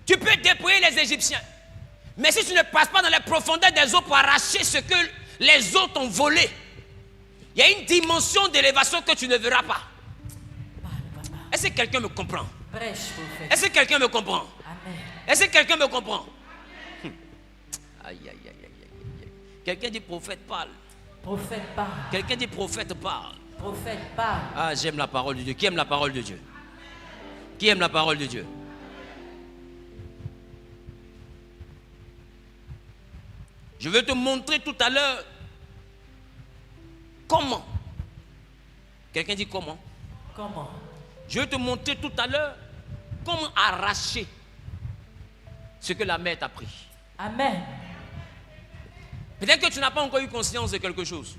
Tu peux dépouiller les Égyptiens. Mais si tu ne passes pas dans les profondeurs des eaux pour arracher ce que les eaux t'ont volé, il y a une dimension d'élévation que tu ne verras pas. Est-ce que quelqu'un me comprend? Est-ce que quelqu'un me comprend? Est-ce que quelqu'un me comprend? Aïe, aïe, aïe, aïe. Quelqu'un dit prophète parle. Prophète parle. Quelqu'un dit prophète parle. Prophète parle. Ah, j'aime la parole de Dieu. Qui aime la parole de Dieu? Qui aime la parole de Dieu? Je vais te montrer tout à l'heure comment. Quelqu'un dit comment? Comment? Je vais te montrer tout à l'heure comment arracher ce que la mer t'a pris. Amen. Peut-être que tu n'as pas encore eu conscience de quelque chose.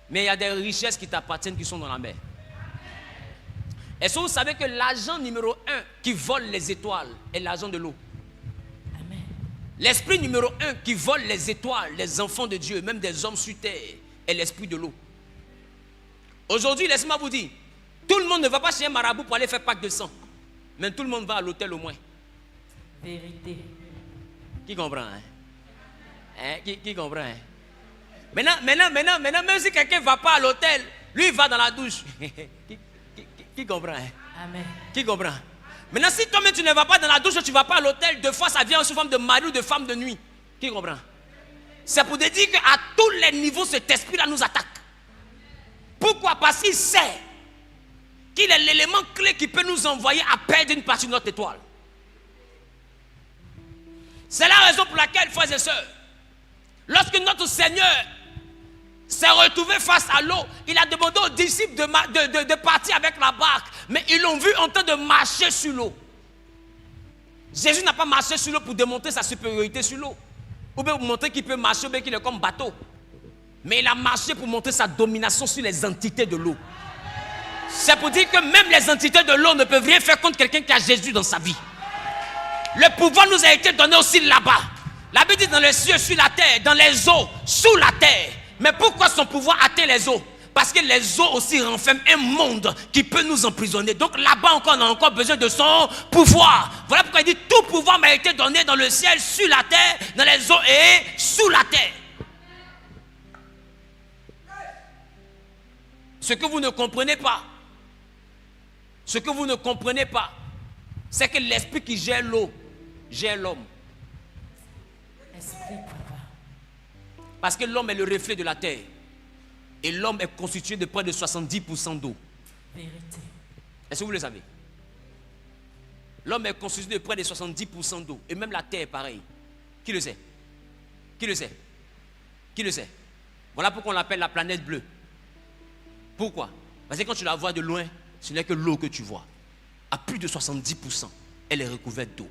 Mais il y a des richesses qui t'appartiennent qui sont dans la mer. Est-ce que vous savez que l'agent numéro 1 qui vole les étoiles est l'agent de l'eau? Amen. L'esprit numéro 1 qui vole les étoiles, les enfants de Dieu, même des hommes sur terre, est l'esprit de l'eau. Aujourd'hui, laissez-moi vous dire, tout le monde ne va pas chez un marabout pour aller faire Pâques de sang. Mais tout le monde va à l'hôtel au moins. Vérité. Qui comprend, hein? Qui comprend, hein? Maintenant, même si quelqu'un ne va pas à l'hôtel, lui il va dans la douche. Qui comprend, hein? Amen. Qui comprend? Maintenant, si toi-même tu ne vas pas dans la douche, tu ne vas pas à l'hôtel, deux fois ça vient sous forme de mari ou de femme de nuit. Qui comprend? C'est pour te dire qu'à tous les niveaux, cet esprit-là nous attaque. Pourquoi? Parce qu'il sait qu'il est l'élément clé qui peut nous envoyer à perdre une partie de notre étoile. C'est la raison pour laquelle, frères et sœurs, lorsque notre Seigneur s'est retrouvé face à l'eau, il a demandé aux disciples de partir avec la barque, mais ils l'ont vu en train de marcher sur l'eau. Jésus n'a pas marché sur l'eau pour démontrer sa supériorité sur l'eau, ou bien pour montrer qu'il peut marcher, ou bien qu'il est comme bateau. Mais il a marché pour montrer sa domination sur les entités de l'eau. C'est pour dire que même les entités de l'eau ne peuvent rien faire contre quelqu'un qui a Jésus dans sa vie. Le pouvoir nous a été donné aussi là-bas. La Bible dit dans les cieux, sur la terre, dans les eaux, sous la terre. Mais pourquoi son pouvoir atteint les eaux? Parce que les eaux aussi renferment un monde qui peut nous emprisonner. Donc là-bas encore, on a encore besoin de son pouvoir. Voilà pourquoi il dit, tout pouvoir m'a été donné dans le ciel, sur la terre, dans les eaux et sous la terre. Ce que vous ne comprenez pas, c'est que l'esprit qui gère l'eau, gère l'homme. Esprit, papa. Parce que l'homme est le reflet de la terre. Et l'homme est constitué de près de 70% d'eau. Vérité. Est-ce que vous le savez? L'homme est constitué de près de 70% d'eau. Et même la terre est pareil. Qui le sait? Qui le sait? Qui le sait? Voilà pourquoi on l'appelle la planète bleue. Pourquoi? Parce que quand tu la vois de loin, ce n'est que l'eau que tu vois. À plus de 70%, elle est recouverte d'eau.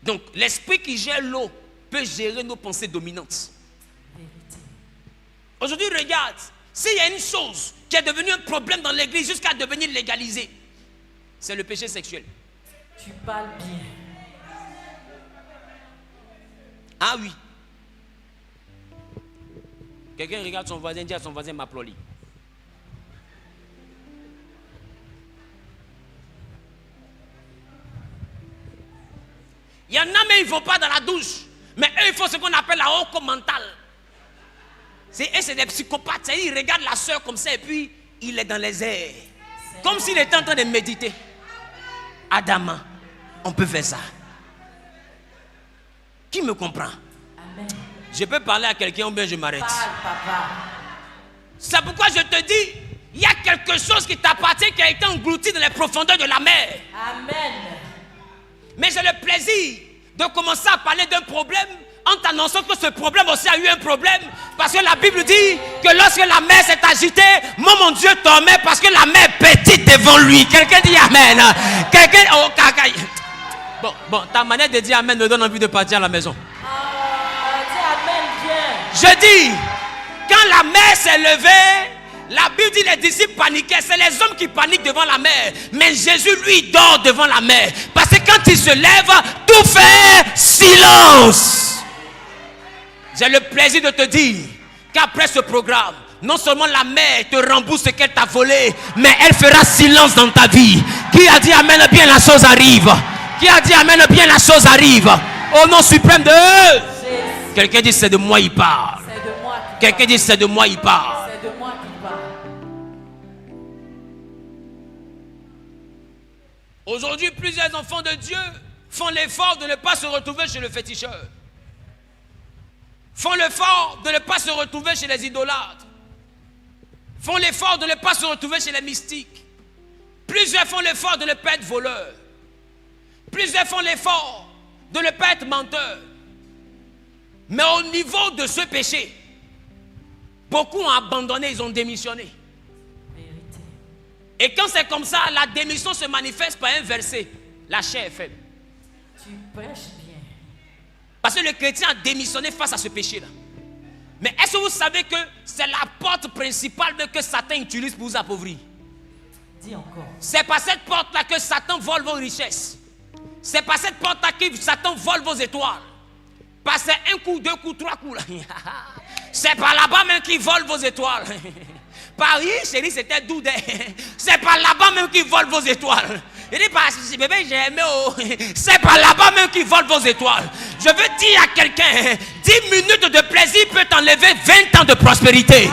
Donc, l'esprit qui gère l'eau peut gérer nos pensées dominantes. Vérité. Aujourd'hui, regarde, s'il y a une chose qui est devenue un problème dans l'église jusqu'à devenir légalisée, c'est le péché sexuel. Tu parles bien. Ah oui. Quelqu'un regarde son voisin, dit à son voisin, m'applaudit. Il y en a, mais ils ne vont pas dans la douche. Mais eux, ils font ce qu'on appelle la haute mentale. C'est des psychopathes. Ils regardent la soeur comme ça et puis il est dans les airs. Comme s'il était en train de méditer. Adama, on peut faire ça. Qui me comprend? Amen. Je peux parler à quelqu'un ou bien je m'arrête. Parle, papa. C'est pourquoi je te dis, il y a quelque chose qui t'appartient qui a été englouti dans les profondeurs de la mer. Amen. Mais j'ai le plaisir de commencer à parler d'un problème en t'annonçant que ce problème aussi a eu un problème. Parce que la Bible dit que lorsque la mer s'est agitée, moi mon Dieu dormait parce que la mer est petite devant lui. Quelqu'un dit Amen. Quelqu'un... Oh, bon, ta manière de dire Amen me donne envie de partir à la maison. Dis Amen bien. Je dis, quand la mer s'est levée, la Bible dit les disciples paniquaient. C'est les hommes qui paniquent devant la mer. Mais Jésus, lui, dort devant la mer. Parce que quand il se lève, tout fait silence. J'ai le plaisir de te dire qu'après ce programme, Non seulement la mère te rembourse ce qu'elle t'a volé, mais elle fera silence dans ta vie. Qui a dit amen, bien la chose arrive. Qui a dit amen, bien la chose arrive. Au nom suprême de Jésus. quelqu'un dit c'est de moi il parle. C'est de moi qui Quelqu'un dit c'est de moi il parle. parle. C'est de moi qui parle. Aujourd'hui, plusieurs enfants de Dieu font l'effort de ne pas se retrouver chez le féticheur. Font l'effort de ne pas se retrouver chez les idolâtres. Font l'effort de ne pas se retrouver chez les mystiques. Plusieurs font l'effort de ne pas être voleurs. Plusieurs font l'effort de ne pas être menteurs. Mais au niveau de ce péché, beaucoup ont abandonné, ils ont démissionné. Vérité. Et quand c'est comme ça, la démission se manifeste par un verset. La chair est faible. Tu prêches bien. Parce que le chrétien a démissionné face à ce péché-là. Mais est-ce que vous savez que c'est la porte principale que Satan utilise pour vous appauvrir? Dis encore. C'est par cette porte-là que Satan vole vos richesses. C'est par cette porte-là que Satan vole vos étoiles. Par c'est un coup, deux coups, trois coups. C'est par là-bas même qu'il vole vos étoiles. Paris, chérie, c'était doux. C'est par là-bas même qu'il vole vos étoiles. Il dit, bébé, j'ai aimé. Oh. C'est par là-bas même qu'il vole vos étoiles. Je veux dire à quelqu'un, 10 minutes de plaisir peut t'enlever 20 ans de prospérité.